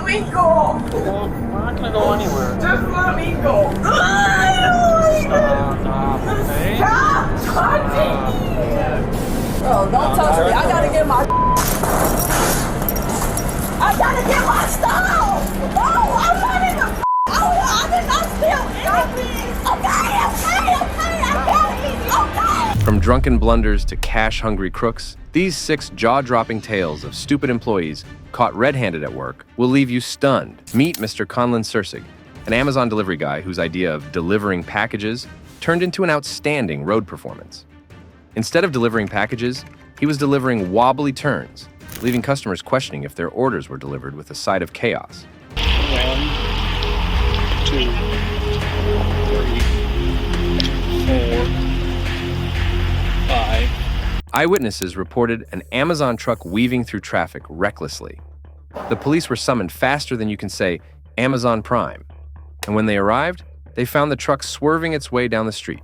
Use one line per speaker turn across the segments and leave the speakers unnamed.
me go.
Well, we're not gonna go anywhere.
Just let me go. I don't
Stop, okay?
Stop touching me. Bro, don't touch me. I gotta get my stuff. No, I'm not even. I'm still okay.
From drunken blunders to cash-hungry crooks, these 6 jaw-dropping tales of stupid employees caught red-handed at work will leave you stunned. Meet Mr. Conlon Sursig, an Amazon delivery guy whose idea of delivering packages turned into an outstanding road performance. Instead of delivering packages, he was delivering wobbly turns, leaving customers questioning if their orders were delivered with a side of chaos.
1, 2, 3, 4, 5.
Eyewitnesses reported an Amazon truck weaving through traffic recklessly. The police were summoned faster than you can say Amazon Prime, and when they arrived, they found the truck swerving its way down the street.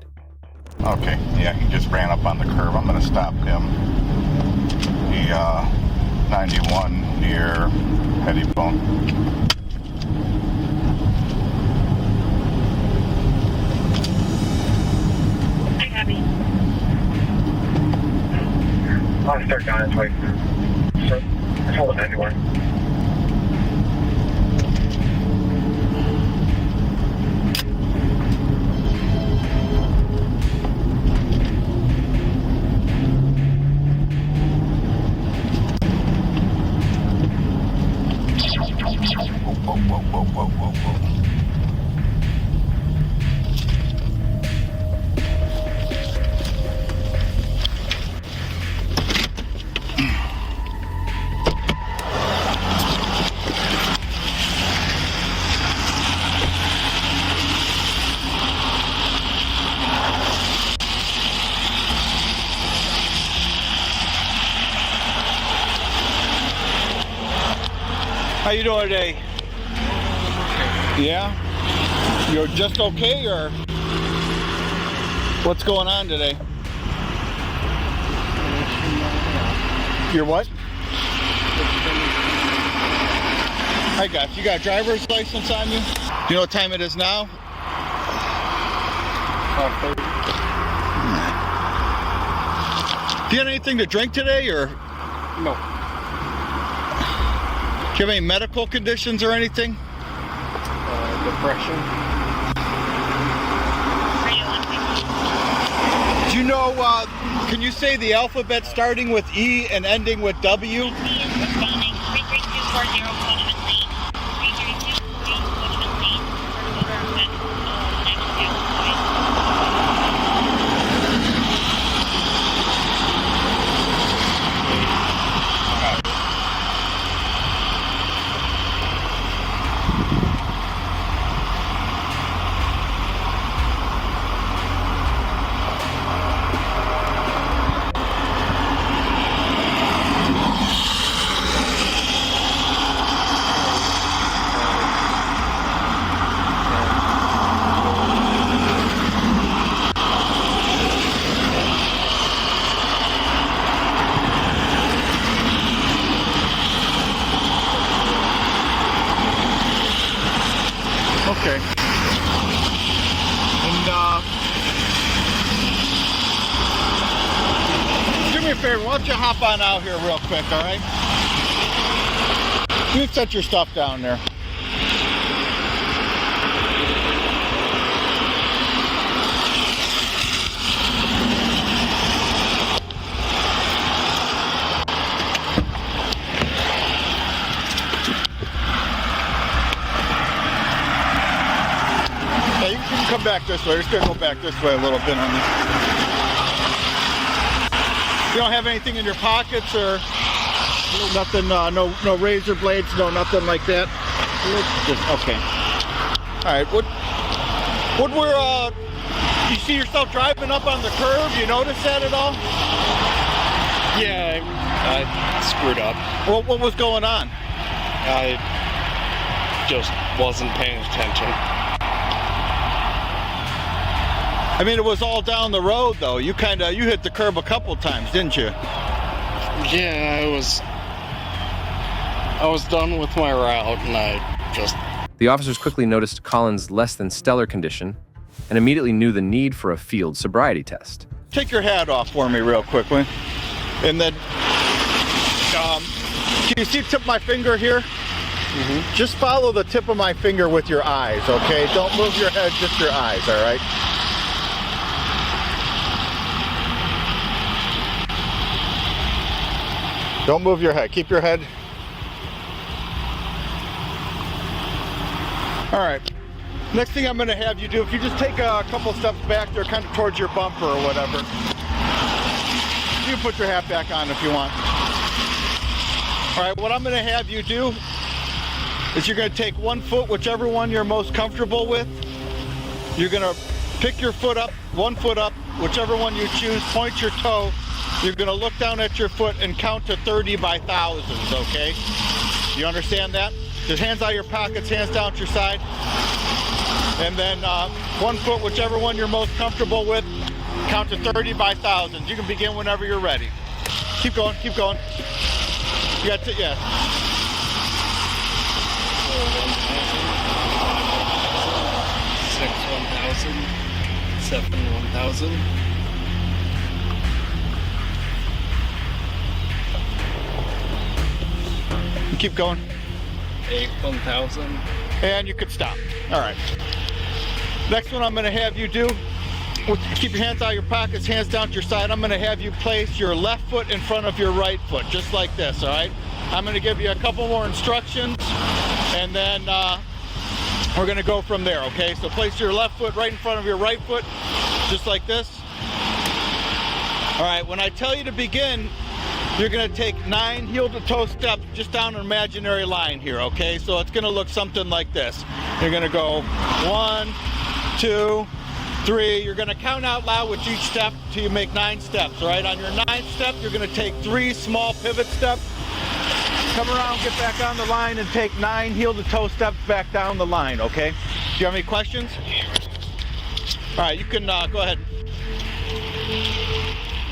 Okay, yeah, he just ran up on the curb. I'm gonna stop him. He, 91 near Pettibone.
Hi, Abby. I'll start down this way. So, I told him anywhere.
Whoa.
How you doing today? Yeah? You're just okay, or what's going on today? You're what? I got you. You got a driver's license on you? Do you know what time it is now?
5:30.
Do you have anything to drink today, or?
No.
Do you have any medical conditions or anything?
Depression.
Do you know, can you say the alphabet starting with E and ending with W?
He is responding 33240 Coleman Lane. 33240 Coleman Lane. For motor
Okay. And do me a favor, why don't you hop on out here real quick, all right? You set your stuff down there. You can come back this way. We're just gonna go back this way a little bit on this. You don't have anything in your pockets, or nothing? No razor blades, no nothing like that. Just okay. All right. What were? You see yourself driving up on the curb? You notice that at all?
Yeah, I screwed up.
What was going on?
I just wasn't paying attention.
I mean, it was all down the road, though. You hit the curb a couple times, didn't you?
Yeah, I was I was done with my route and I just...
The officers quickly noticed Colin's less than stellar condition and immediately knew the need for a field sobriety test.
Take your hat off for me real quickly. And then, can you see the tip of my finger here? Mm-hmm. Just follow the tip of my finger with your eyes, okay? Don't move your head, just your eyes, all right? Don't move your head. Keep your head. All right. Next thing I'm going to have you do, if you just take a couple steps back there, kind of towards your bumper or whatever. You can put your hat back on if you want. All right, what I'm going to have you do is you're going to take one foot, whichever one you're most comfortable with. You're going to pick your foot up, one foot up, whichever one you choose, point your toe. You're going to look down at your foot and count to 30 by thousands, okay? You understand that? Just hands out of your pockets, hands down at your side. And then one foot, whichever one you're most comfortable with, count to 30 by thousands. You can begin whenever you're ready. Keep going, keep going. You got to, yeah.
6, 1,000. 7, 1,000.
Keep going.
8, 1,000.
And you could stop. All right. Next one I'm going to have you do, keep your hands out of your pockets, hands down to your side. I'm going to have you place your left foot in front of your right foot, just like this, all right? I'm going to give you a couple more instructions, and then we're going to go from there, okay? So place your left foot right in front of your right foot, just like this. All right, when I tell you to begin, you're going to take 9 heel-to-toe steps just down an imaginary line here, okay? So it's going to look something like this. You're going to go 1, 2, 3. You're going to count out loud with each step till you make 9 steps, all right? On your 9th step, you're going to take 3 small pivot steps. Come around, get back on the line, and take 9 heel-to-toe steps back down the line, okay? Do you have any questions? All right, you can go ahead.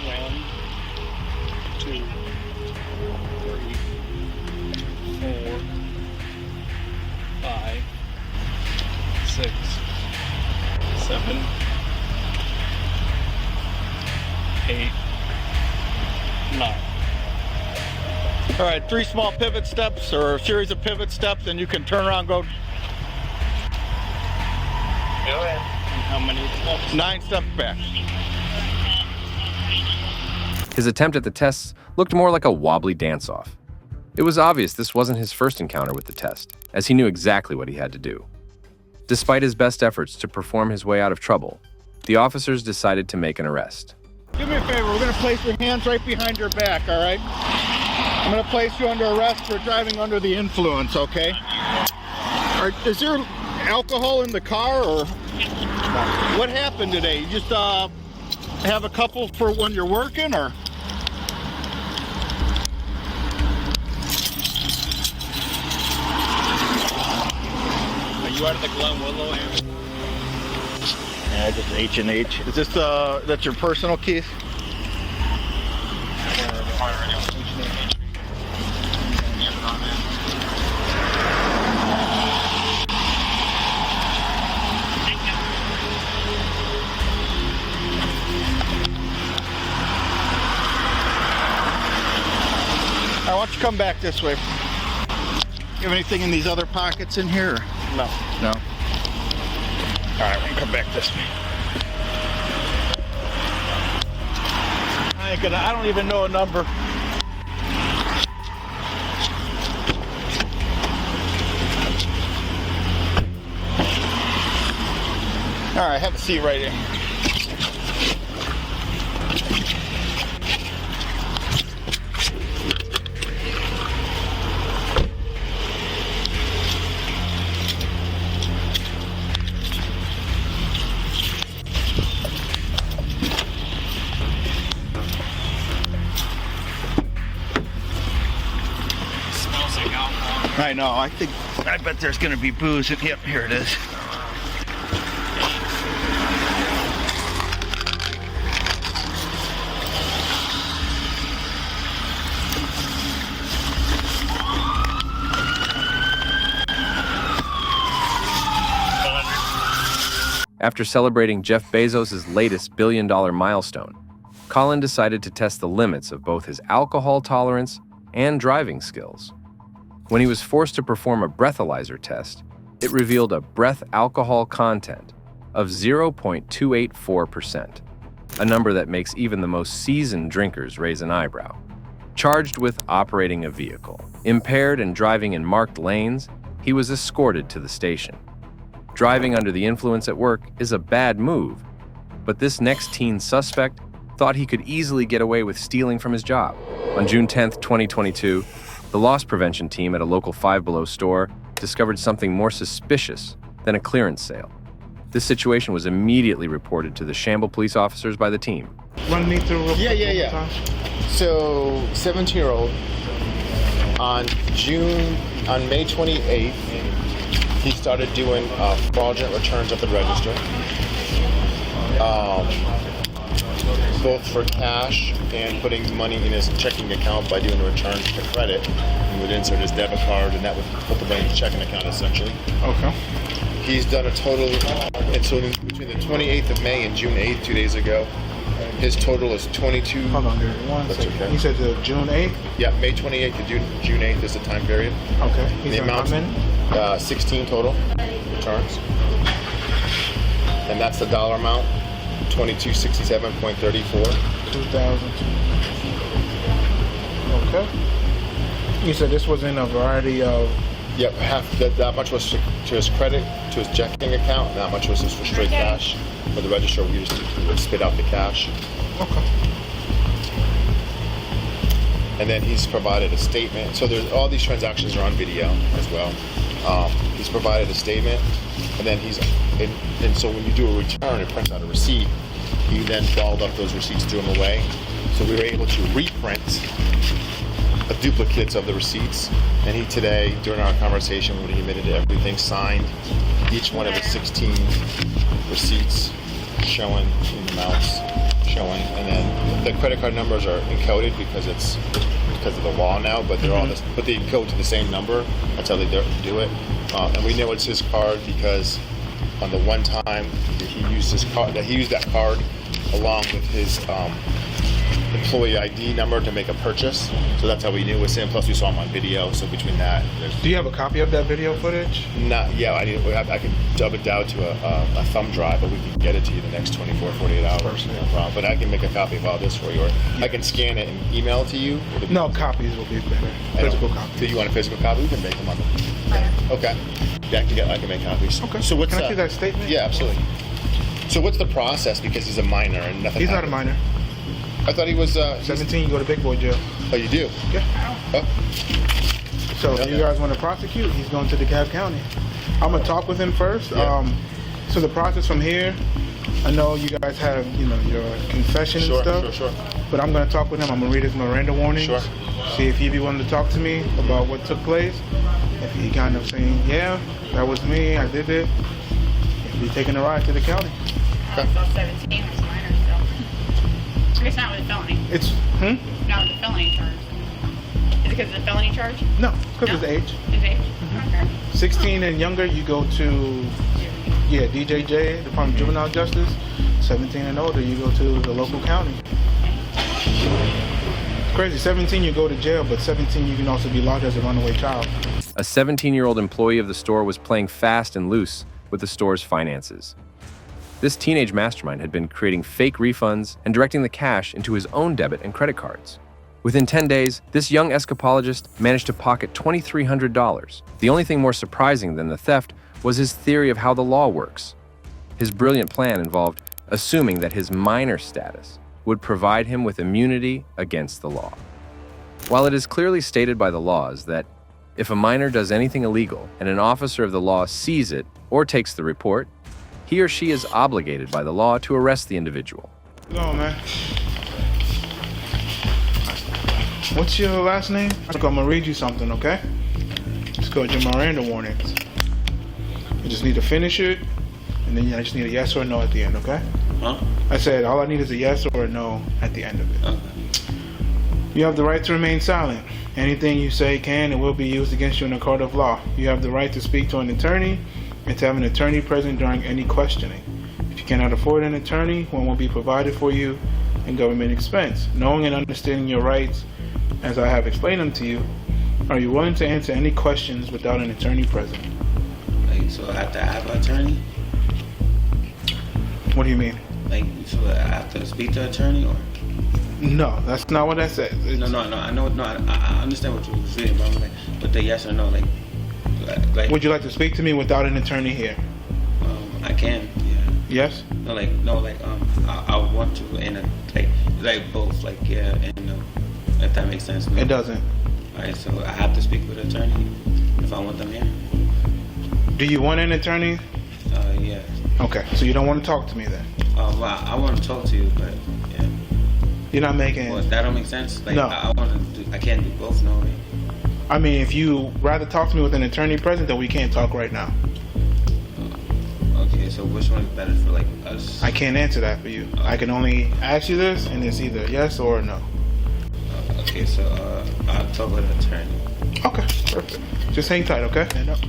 1, 2, 3, 4, 5, 6, 7, 8, 9.
All right, 3 small pivot steps or a series of pivot steps, and you can turn around and go.
Go ahead. How many steps?
9 steps back.
His attempt at the tests looked more like a wobbly dance-off. It was obvious this wasn't his first encounter with the test, as he knew exactly what he had to do. Despite his best efforts to perform his way out of trouble, the officers decided to make an arrest.
Do me a favor, we're going to place your hands right behind your back, all right? I'm going to place you under arrest for driving under the influence, okay? Is there alcohol in the car, or what happened today? You just have a couple for when you're working, or?
Are you out of the Glen Willow area?
Yeah, just H&H. Is this, that's your personal keys? Why don't you come back this way? You have anything in these other pockets in here? Or?
No.
No? All right, we're gonna come back this way. I don't even know a number. All right, have a seat right here. I know, I bet there's gonna be booze in, yep, here it is.
After celebrating Jeff Bezos' latest billion-dollar milestone, Colin decided to test the limits of both his alcohol tolerance and driving skills. When he was forced to perform a breathalyzer test, it revealed a breath alcohol content of 0.284%, a number that makes even the most seasoned drinkers raise an eyebrow. Charged with operating a vehicle, impaired and driving in marked lanes, he was escorted to the station. Driving under the influence at work is a bad move, but this next teen suspect thought he could easily get away with stealing from his job. On June 10, 2022, the loss prevention team at a local Five Below store discovered something more suspicious than a clearance sale. This situation was immediately reported to the Shamble police officers by the team.
Run me through real quick.
Yeah. So, 17-year-old, on May 28th, he started doing fraudulent returns at the register, both for cash and putting money in his checking account by doing the returns for credit. He would insert his debit card, and that would put the money in his checking account, essentially.
Okay.
He's done a total, and so between the 28th of May and June 8th, 2 days ago, his total is 22.
Hold on, dude. One
That's
second.
okay.
You said June 8th?
Yeah, May 28th to June 8th is the time period.
Okay.
The amount, 16 total returns. And that's the dollar amount, $2267.34.
2000. Okay. You said this was in a variety of...
Yep, that much was to his credit, to his checking account, and that much was just for straight cash. For the register, we would spit out the cash.
Okay.
And then he's provided a statement. So there's all these transactions are on video as well. He's provided a statement, and then and so when you do a return, it prints out a receipt. He then followed up those receipts, threw them away. So we were able to reprint duplicates of the receipts. And he today, during our conversation, when he admitted to everything, signed each one of the 16 receipts, showing the amounts, showing, and then the credit card numbers are encoded because of the law now, but they're all but they encode to the same number. That's how they do it. And we know it's his card because on the one time that he used that card along with his employee ID number to make a purchase. So that's how we knew it was him. Plus we saw him on video. So between that,
do you have a copy of that video footage?
Not yet. I can dub it down to a thumb drive, but we can get it to you the next 24, 48 hours. No problem. But I can make a copy of all this for you, or I can scan it and email it to you.
No, copies will be better. Physical copies.
So you want a physical copy? We can make them on the. Okay. Yeah, I can make copies.
Okay.
So what's
can I see that statement?
Yeah, absolutely. So what's the process? Because he's a minor and nothing.
He's
happened.
not a minor.
I thought he was
17. You go to big boy jail.
Oh, you do?
Yeah.
Oh.
So if you guys want to prosecute, he's going to DeKalb County. I'm gonna talk with him first.
Yeah.
So the process from here, I know you guys have your confession and stuff.
Sure.
But I'm gonna talk with him. I'm gonna read his Miranda warnings.
Sure.
See if he'd be willing to talk to me about what took place. If he kind of saying, yeah, that was me, I did it. He'll be taking a ride to the county.
So 17 was minor still. It's not with a felony.
It's
Not with a felony charge. Is it because of the felony charge?
No, it's because of his age.
His age? Okay.
16 and younger, you go to DJJ, Department of Juvenile Justice. 17 and older, you go to the local county. It's crazy. 17, you go to jail, but 17, you can also be lodged as a runaway child.
A 17-year-old employee of the store was playing fast and loose with the store's finances. This teenage mastermind had been creating fake refunds and directing the cash into his own debit and credit cards. Within 10 days, this young escapologist managed to pocket $2,300. The only thing more surprising than the theft was his theory of how the law works. His brilliant plan involved assuming that his minor status would provide him with immunity against the law. While it is clearly stated by the laws that if a minor does anything illegal and an officer of the law sees it or takes the report, he or she is obligated by the law to arrest the individual.
Go, man. What's your last name? I'm gonna read you something, okay? It's called your Miranda warnings. You just need to finish it, and then I just need a yes or a no at the end, okay?
Huh?
I said all I need is a yes or a no at the end of it.
Okay.
You have the right to remain silent. Anything you say can and will be used against you in a court of law. You have the right to speak to an attorney and to have an attorney present during any questioning. If you cannot afford an attorney, one will be provided for you in government expense. Knowing and understanding your rights, as I have explained them to you, are you willing to answer any questions without an attorney present?
Like, so I have to have an attorney?
What do you mean?
Like, so I have to speak to an attorney, or?
No, that's not what I said.
No, I know, no, I understand what you were saying, but I'm like, but the yes or no, like.
Would you like to speak to me without an attorney here?
I can, yeah.
Yes?
No, I want to, and like both, like, yeah, and no, if that makes sense. No.
It doesn't.
Alright, so I have to speak with an attorney if I want them here.
Do you want an attorney?
Yeah.
Okay, so you don't want to talk to me then?
Well, I want to talk to you, but yeah.
You're not making.
Well, that don't make sense. Like,
no.
I can't do both, no way.
I mean, if you rather talk to me with an attorney present, then we can't talk right now.
Okay, so which one is better for like us?
I can't answer that for you. I can only ask you this, and it's either yes or no.
Okay, so I'll talk with an attorney.
Okay, perfect. Just hang tight, okay? Stand up.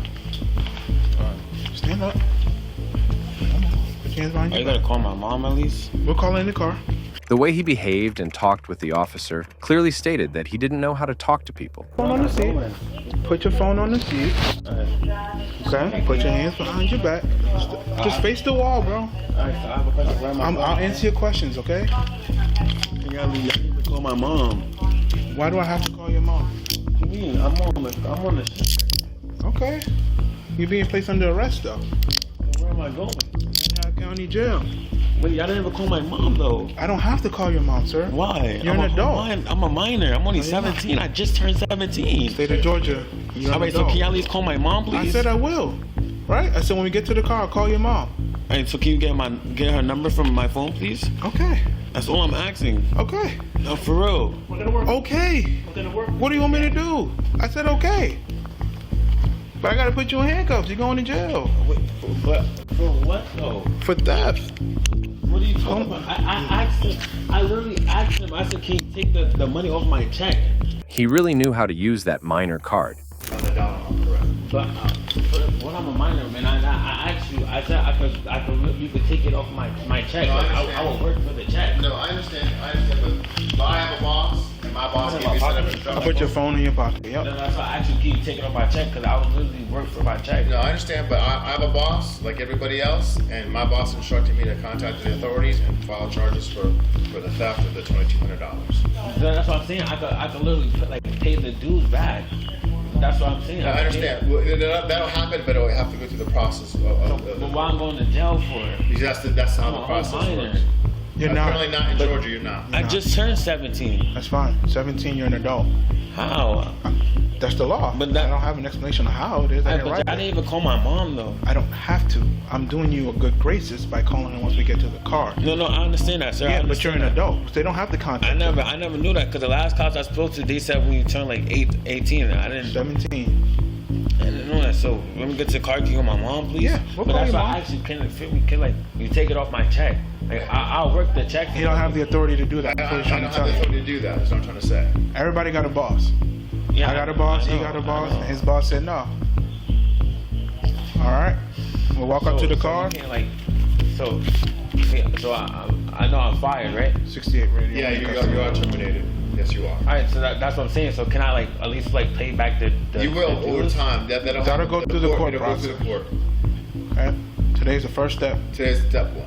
Stand up. Come on. Put your hands behind
Are
your
you
back.
gonna call my mom at least?
We'll call her in the car.
The way he behaved and talked with the officer clearly stated that he didn't know how to talk to people.
Phone on the seat. Put your phone on the seat. Okay? Put your hands behind your back. Just face the wall, bro.
Alright, so I have a question.
I'll answer your questions, okay?
I need to call my mom.
Why do I have to call your mom?
What do you mean? I'm on the
Okay. You're being placed under arrest, though.
Where am I going?
County jail.
Wait, y'all didn't even call my mom though.
I don't have to call your mom, sir.
Why?
You're an adult.
I'm a minor. I'm only 17. I just turned 17.
State of Georgia. You're an
Alright, so
adult.
can y'all at least call my mom, please?
I said I will. Right? I said when we get to the car, I'll call your mom.
Alright, so can you get her number from my phone, please?
Okay.
That's all I'm asking.
Okay.
No, for real.
Okay. What do you want me to do? I said okay. But I gotta put you in handcuffs. You're going to jail.
Wait, but for what though?
For theft.
What are you talking about? I asked him. I literally asked him. I said, can you take the money off my check?
He really knew how to use that minor card.
But when I'm a minor, man, I asked you. I said you could take it off my check.
No,
I will work for the check.
No, I understand, but I have a boss, and my boss gave me a set of
I'll
instructions.
put your phone in your pocket. Yep.
That's why I asked you, can you take it off my check? Because I would literally work for my check.
No, I understand, but I have a boss, like everybody else, and my boss instructed me to contact the authorities and file charges for the theft of the $2,200.
That's what I'm saying. I could literally pay the dues back. That's what I'm saying.
I understand. Well, that'll happen, but it'll have to go through the process
But why I'm going to jail for it?
That's how
I'm
the
a
process
minor.
works.
You're
Apparently
not.
not in Georgia, you're not.
I just turned 17.
That's fine. 17, you're an adult.
How?
That's the law.
But
I don't have an explanation of how it is. I didn't
But
write
I
it.
didn't even call my mom though.
I don't have to. I'm doing you a good graces by calling her once we get to the car.
No, I understand that, sir.
Yeah,
I
but you're
understand
an
that.
adult. They don't have to contact
I never
you.
knew that because the last cops I spoke to, they said when you turn like 18. I didn't
17.
know that. So when we get to the car, can you call my mom, please?
Yeah, we'll
but
call
that's
your
why
mom.
I actually can fit me. Can you take it off my check? Like I'll work the check.
You don't have the authority to do that. That's
I
what he's
don't
trying to
have
tell
the
you.
authority to do that, that's what I'm trying to say.
Everybody got a boss.
Yeah,
I got a boss,
I
he
know,
got a
I
boss,
know.
and his boss said no. Alright. We'll walk up to the car.
So I know I'm fired, right?
68 radio.
Yeah, you are terminated. Yes, you are.
All right, so that's what I'm saying. So can I at least pay back the
You will
the
over
dues?
time. That'll
go through the court
It'll go through the court.
Okay. Today's the first step.
Today's step one.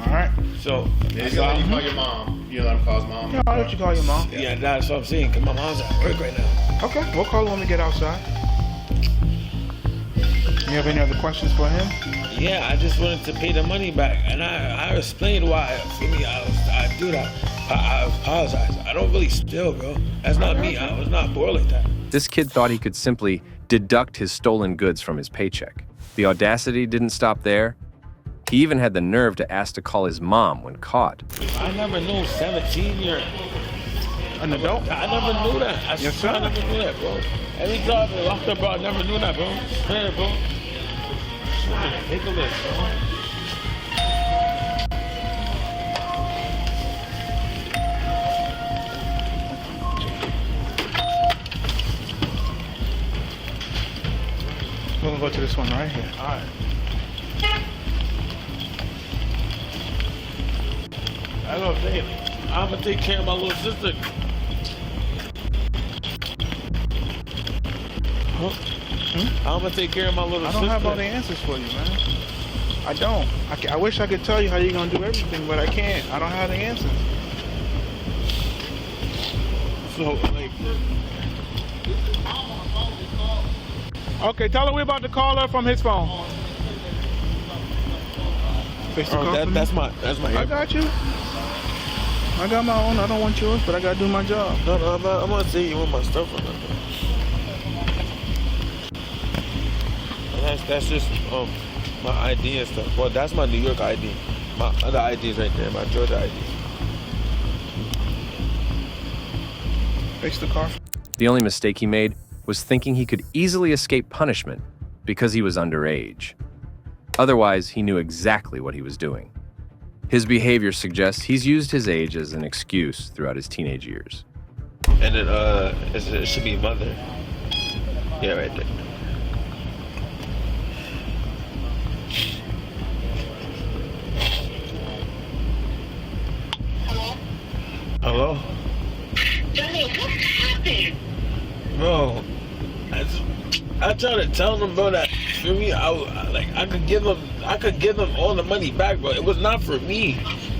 Alright.
So
He's gonna let you call your mom. You let him call his mom.
Yeah, I'll let you call your mom.
yeah, that's what I'm saying. Cause my mom's at work right now.
Okay, we'll call her when we get outside. You have any other questions for him?
Yeah, I just wanted to pay the money back, and I explained why. For me, I do that. I apologize. I don't really steal, bro. That's not me. I was not born like that.
This kid thought he could simply deduct his stolen goods from his paycheck. The audacity didn't stop there. He even had the nerve to ask to call his mom when caught.
I never knew 17-year.
An adult?
I never knew that. I
Yes,
swear
sir.
I never knew that, bro. Every time I locked up, bro, I never knew that, bro. Hey, bro. Ridiculous, bro.
Well, gonna go to this one right here.
All right. I don't think I'm gonna take care of my little sister. I'm gonna take care of my little sister.
I don't have all the answers for you, man. I don't. I wish I could tell you how you're gonna do everything, but I can't. I don't have the answers.
So, like,
okay, tell her we're about to call her from his phone. Fix the call for me?
that's my.
I got you. I got my own. I don't want yours, but I gotta do my job.
No, I'm gonna say you want my stuff or nothing. That's just my ID and stuff. Well, that's my New York ID. My other ID is right there. My Georgia ID.
Fix the car.
The only mistake he made was thinking he could easily escape punishment because he was underage. Otherwise, he knew exactly what he was doing. His behavior suggests he's used his age as an excuse throughout his teenage years.
And then it should be mother. Yeah, right there. Hello?
Johnny, what happened?
Bro, I tried to tell them, bro, that for me, I could give them all the money back, bro. It was not for me.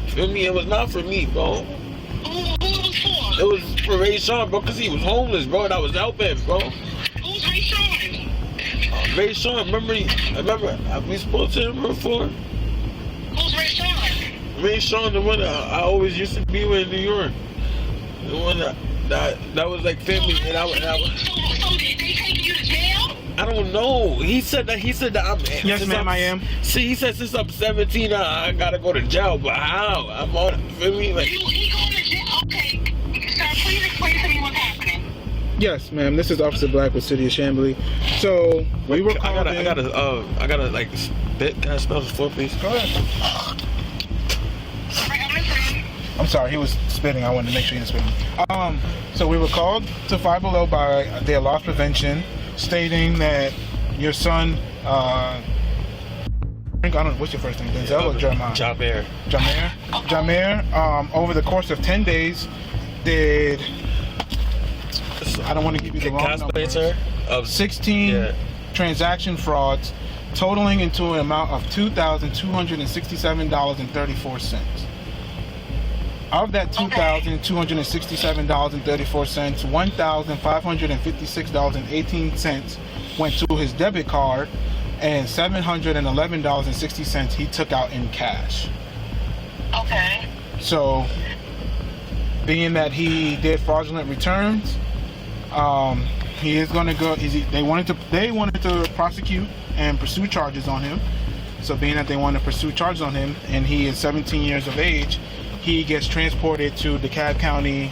Feel me? It was not for me, bro.
Who was for?
It was for Ray Sean, bro, because he was homeless, bro, and I was helping him, bro.
Who's Ray Sean?
Ray Sean, remember, have we spoken to him before?
Who's Ray Sean?
Ray Sean, the one that I always used to be with in New York. The one that was like family, and I was.
So did they take you to jail?
I don't know. He said that I'm.
Yes, ma'am, I am.
See, he said since I'm 17, I gotta go to jail. But how? I'm on. Feel me? Like.
He going to jail? Okay. Sir, please explain to me what's happening.
Yes, ma'am. This is Officer Black with City of Chambly. So we were called in.
I gotta like spit. Can I smell the floor, please?
Go ahead.
I'm listening.
I'm sorry, he was spitting. I wanted to make sure he didn't spit. So we were called to Five Below by their loss prevention, stating that your son, I don't know, what's your first name, Denzel or Jeremiah? Jameer, over the course of 10 days, did, I don't want to give you the wrong numbers, 16 transaction frauds, totaling into an amount of $2,267.34. Of that $2,267.34, $1,556.18 went to his debit card, and $711.60 he took out in cash.
Okay.
So, being that he did fraudulent returns, he is going to go. They wanted to prosecute and pursue charges on him. So, being that they want to pursue charges on him, and he is 17 years of age, he gets transported to DeKalb County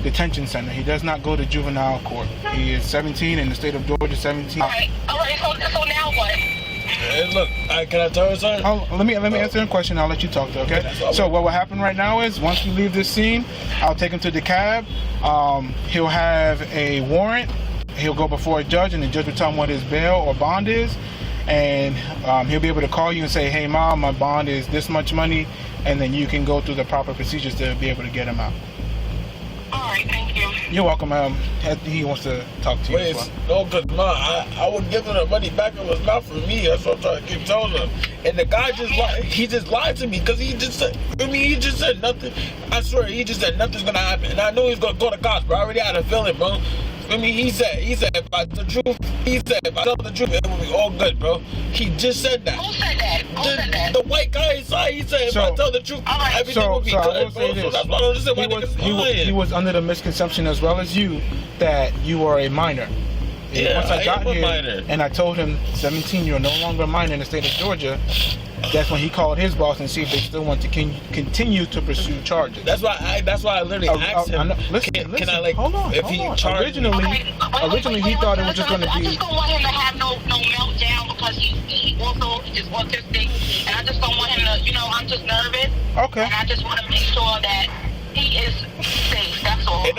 Detention Center. He does not go to juvenile court. He is 17 in the state of Georgia. 17.
All right. So now what?
Hey, look, can I tell you something?
Let me answer your question. I'll let you talk to. Okay. So what will happen right now is once we leave this scene, I'll take him to DeKalb. He'll have a warrant. He'll go before a judge, and the judge will tell him what his bail or bond is, and he'll be able to call you and say, "Hey, Mom, my bond is this much money," and then you can go through the proper procedures to be able to get him out.
All right, thank you.
You're welcome. He wants to talk to you as well.
No, because I would give him the money back. It was not for me. That's what I'm trying to keep telling him. And the guy just lied to me because he just said nothing. I swear, he just said nothing's gonna happen. And I knew he was gonna go to cops, bro. I already had a feeling, bro. I mean, he said if I tell the truth, it will be all good, bro. He just said that.
Who said that?
The white guy inside, he said if I tell the truth, everything will be good,
I will say
bro.
this.
So that's why I don't understand why niggas lying.
He was under the misconception, as well as you, that you were a minor.
Yeah,
once I got
am a
here
minor.
and I told him 17, you're no longer a minor in the state of Georgia, that's when he called his boss and see if they still want to continue to pursue charges.
That's why I literally asked him.
Listen,
can I
hold on. Originally he thought it was just going to be.
I just don't want him to have no meltdown because he just wants this thing, and I just don't want him to. I'm just nervous.
Okay.
And I just want to make sure that he is safe. That's all.
And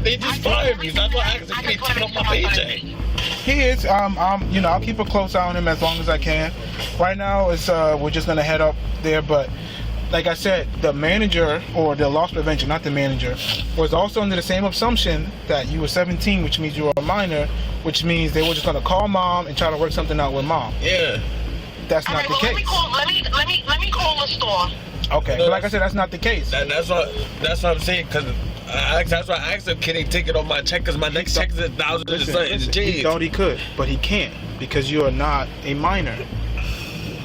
they just fired me. So that's why I asked if they took off my paycheck.
He is. You know, I'll keep a close eye on him as long as I can. Right now, it's we're just gonna head up there, but like I said, the manager or the loss prevention, not the manager, was also under the same assumption that you were 17, which means you were a minor, which means they were just gonna call mom and try to work something out with mom.
Yeah.
That's not the case.
Let me call the store.
Okay, but like I said, that's not the case.
That's what I'm saying. Cause that's why I asked him, can they take it on my check? Cause my next check is $1,000.
He thought he could, but he can't because you are not a minor.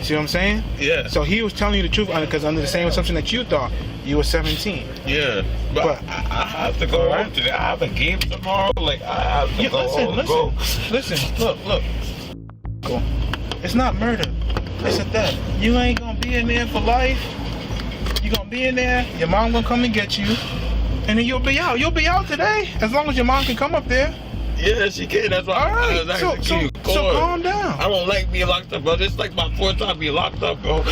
See what I'm saying?
Yeah.
So he was telling you the truth because under the same assumption that you thought you were 17.
Yeah. But I have to go home today. I have a game tomorrow. Like I have to go home.
Listen. Look. Cool. It's not murder. It's a death. You ain't gonna be in there for life. You're gonna be in there. Your mom gonna come and get you, and then you'll be out. You'll be out today as long as your mom can come up there.
Yeah, she can. That's why
All right. So calm down.
I don't like being locked up, bro. This is like my 4th time being locked up, bro.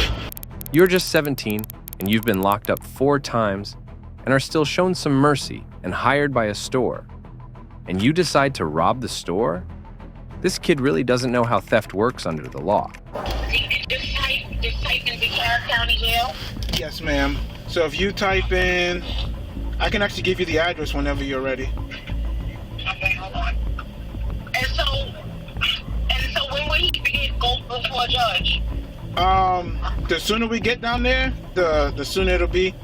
You're just 17, and you've been locked up 4 times and are still shown some mercy and hired by a store. And you decide to rob the store? This kid really doesn't know how theft works under the law.
This type in DeKalb County Jail?
Yes, ma'am. So if you type in, I can actually give you the address whenever you're ready.
Okay, hold on. And so when will he go before a judge?
The sooner we get down there, the sooner it'll be.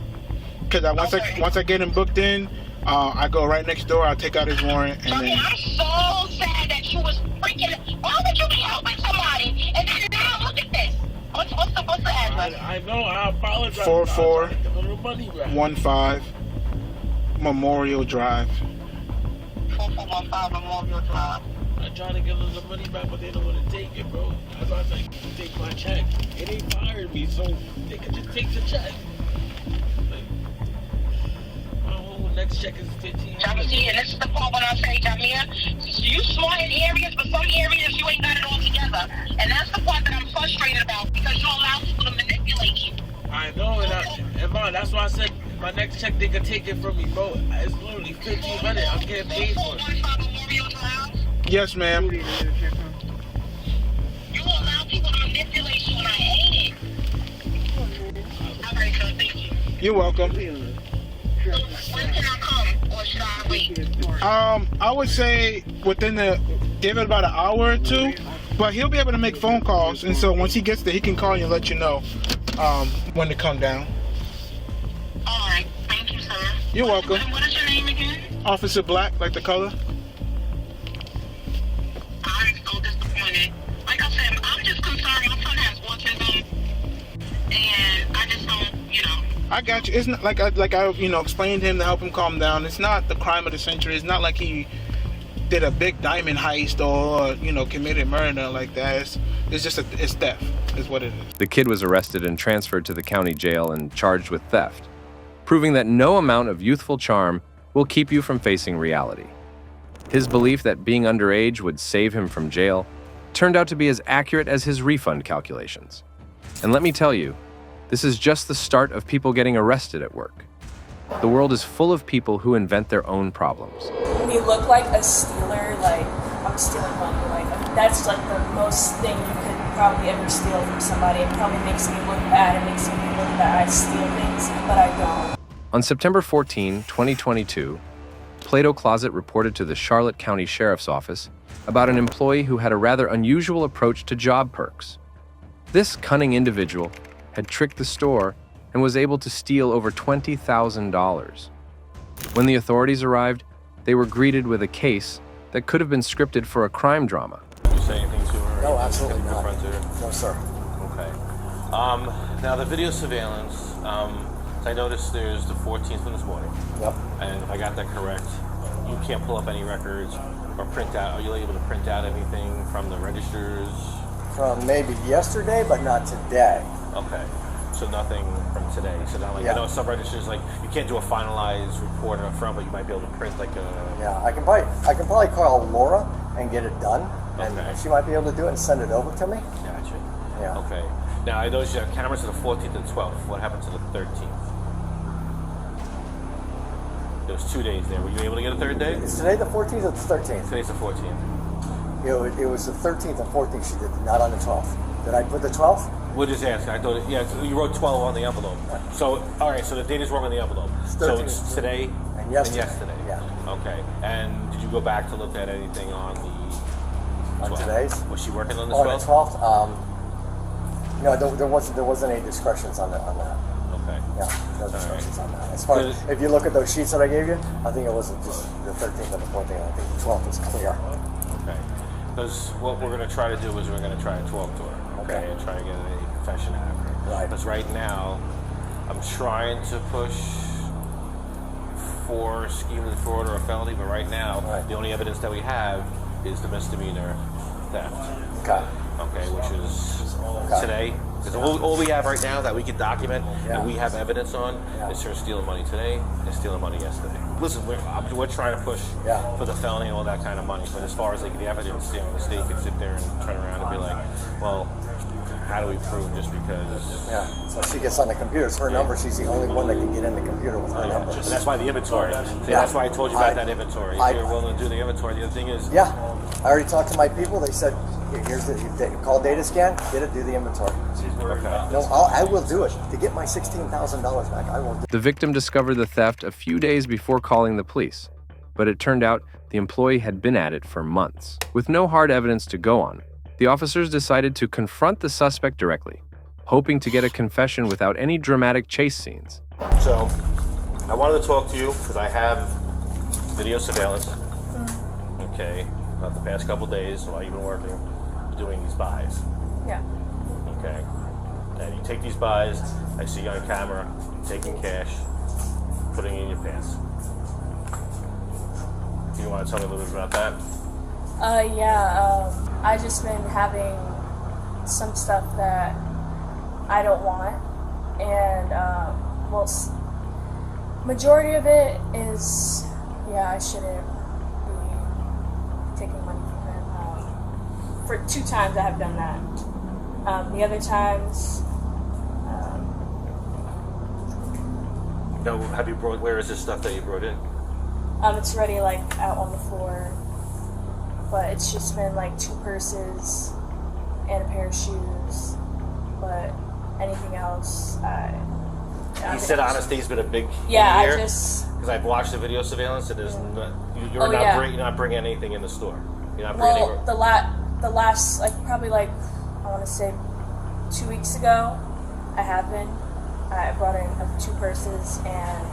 Cause once I get him booked in, I go right next door. I take out his warrant, and then.
I'm so sad that you was freaking. Why would you be helping somebody? And then now look at this. What's the address?
I know. I apologize.
4415 Memorial Drive.
4415 Memorial Drive.
I'm trying to give them the money back, but they don't want to take it, bro. That's why I was like, take my check. And they fired me, so they could just take the check. Like, my whole next check is $1,500.
And this is the part when I say, Jamia, you smart in areas, but some areas you ain't got it all together. And that's the part that I'm frustrated about, because you allow people to manipulate you.
I know, and Mom, that's why I said my next check they could take it from me, bro. It's literally $1,500. I'm getting paid for it.
Yes, ma'am.
You allow people to manipulate you, and I hate it. All right, so thank you.
You're welcome.
When can I come, or should I wait?
I would say give it about an hour or 2, but he'll be able to make phone calls, and so once he gets there, he can call you and let you know when to come down.
All right, thank you, sir.
You're welcome.
What is your name again?
Officer Black, like the color.
I'm so disappointed. Like I said, I'm just concerned. My son has autism, and I just don't,
I got you. It's not like I explained to him to help him calm down. It's not the crime of the century. It's not like he did a big diamond heist or committed murder like that. It's just it's theft is what it is.
The kid was arrested and transferred to the county jail and charged with theft, proving that no amount of youthful charm will keep you from facing reality. His belief that being underage would save him from jail turned out to be as accurate as his refund calculations. And let me tell you, this is just the start of people getting arrested at work. The world is full of people who invent their own problems.
When you look like a stealer, like I'm stealing money, like that's like the most thing you could probably ever steal from somebody. It probably makes me look bad. It makes me look that I steal things, but I don't.
On September 14, 2022, Plato Closet reported to the Charlotte County Sheriff's Office about an employee who had a rather unusual approach to job perks. This cunning individual had tricked the store and was able to steal over $20,000. When the authorities arrived, they were greeted with a case that could have been scripted for a crime drama.
Did you say anything to her?
No, absolutely not. No, sir.
Okay. Now the video surveillance, I noticed there's the 14th from this morning.
Yep.
And if I got that correct, you can't pull up any records or print out. Are you able to print out anything from the registers?
From maybe yesterday, but not today.
Okay. So nothing from today. So not like I know some registers like you can't do a finalized report up front, but you might be able to print like a.
Yeah, I can probably call Laura and get it done, and she might be able to do it and send it over to me.
Gotcha.
Yeah.
Okay. Now I noticed you have cameras to the 14th and 12th. What happened to the 13th? there's 2 days there. Were you able to get a third day?
Is today the 14th or the 13th?
Today's the 14th.
It was the 13th and 14th she did, not on the 12th. Did I put the 12th?
We'll just ask. I thought, you wrote 12 on the envelope. So, all right, so the date is wrong on the envelope. So it's today
and yesterday.
Yeah. Okay. And did you go back to look at anything on the 12th?
On today's?
Was she working on the 12th?
On the 12th? No, there wasn't any discretions on that.
Okay.
Yeah, no discretions on that. As far as, if you look at those sheets that I gave you, I think it wasn't just the 13th and the 14th. I think the 12th was clear.
Okay. Because what we're going to try to do is we're going to try a 12 tour. Okay. And try to get a confession out of her.
Right.
Because right now, I'm trying to push for scheme fraud or a felony, but right now, the only evidence that we have is the misdemeanor theft.
Okay.
Okay, which is today. Because all we have right now that we can document and we have evidence on is her stealing money today and stealing money yesterday. Listen, we're trying to push for the felony and all that kind of money, but as far as like the evidence, the state can sit there and turn around and be like, well, how do we prove just because?
Yeah, so she gets on the computer. It's her number. She's the only one that can get in the computer with her number.
And that's why the inventory. See, that's why I told you about that inventory. If you're willing to do the inventory, the other thing is...
Yeah, I already talked to my people. They said, here's the call data scan, get it, do the inventory.
Okay.
No, I will do it. To get my $16,000 back, I will do it.
The victim discovered the theft a few days before calling the police, but it turned out the employee had been at it for months. With no hard evidence to go on, the officers decided to confront the suspect directly, hoping to get a confession without any dramatic chase scenes.
So, I wanted to talk to you because I have video surveillance, okay, about the past couple days while you've been working, doing these buys.
Yeah.
Okay. And you take these buys, I see you on camera, taking cash, putting it in your pants. You want to tell me a little bit about that?
I just been having some stuff that I don't want, and majority of it is, I shouldn't be taking money from him. For 2 times I have done that. The other times,
No, have you brought? Where is this stuff that you brought in?
it's already like out on the floor, but it's just been like 2 purses and a pair of shoes. But anything else,
You said honesty's been a big
I
here?
just
Because I've watched the video surveillance. It is you're not bringing anything in the store. You're not bringing anything.
The last probably I want to say 2 weeks ago, I have been. I brought in 2 purses and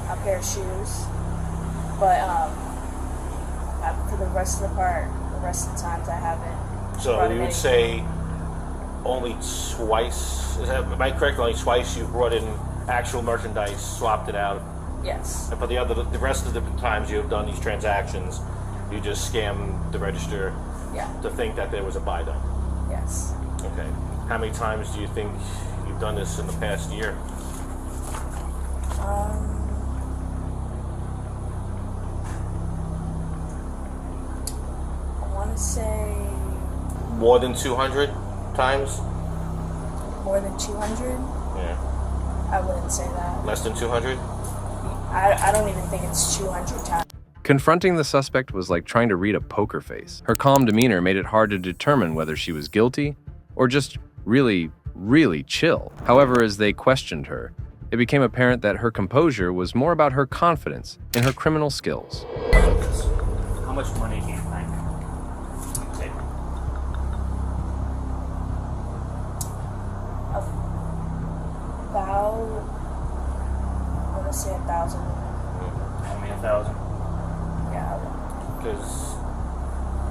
a pair of shoes, but for the rest of the times I haven't.
So you would say only twice? Am I correct? Only twice you brought in actual merchandise, swapped it out.
Yes.
And for the rest of the times you have done these transactions, you just scam the register to think that there was a buy done.
Yes.
Okay. How many times do you think you've done this in the past year?
I want to say
More than 200 times?
more than 200.
Yeah.
I wouldn't say that.
Less than 200?
I don't even think it's 200 times.
Confronting the suspect was like trying to read a poker face. Her calm demeanor made it hard to determine whether she was guilty or just really, really chill. However, as they questioned her, it became apparent that her composure was more about her confidence in her criminal skills.
How much money do you think?
About, I want to say 1,000.
Only 1,000?
Yeah.
Because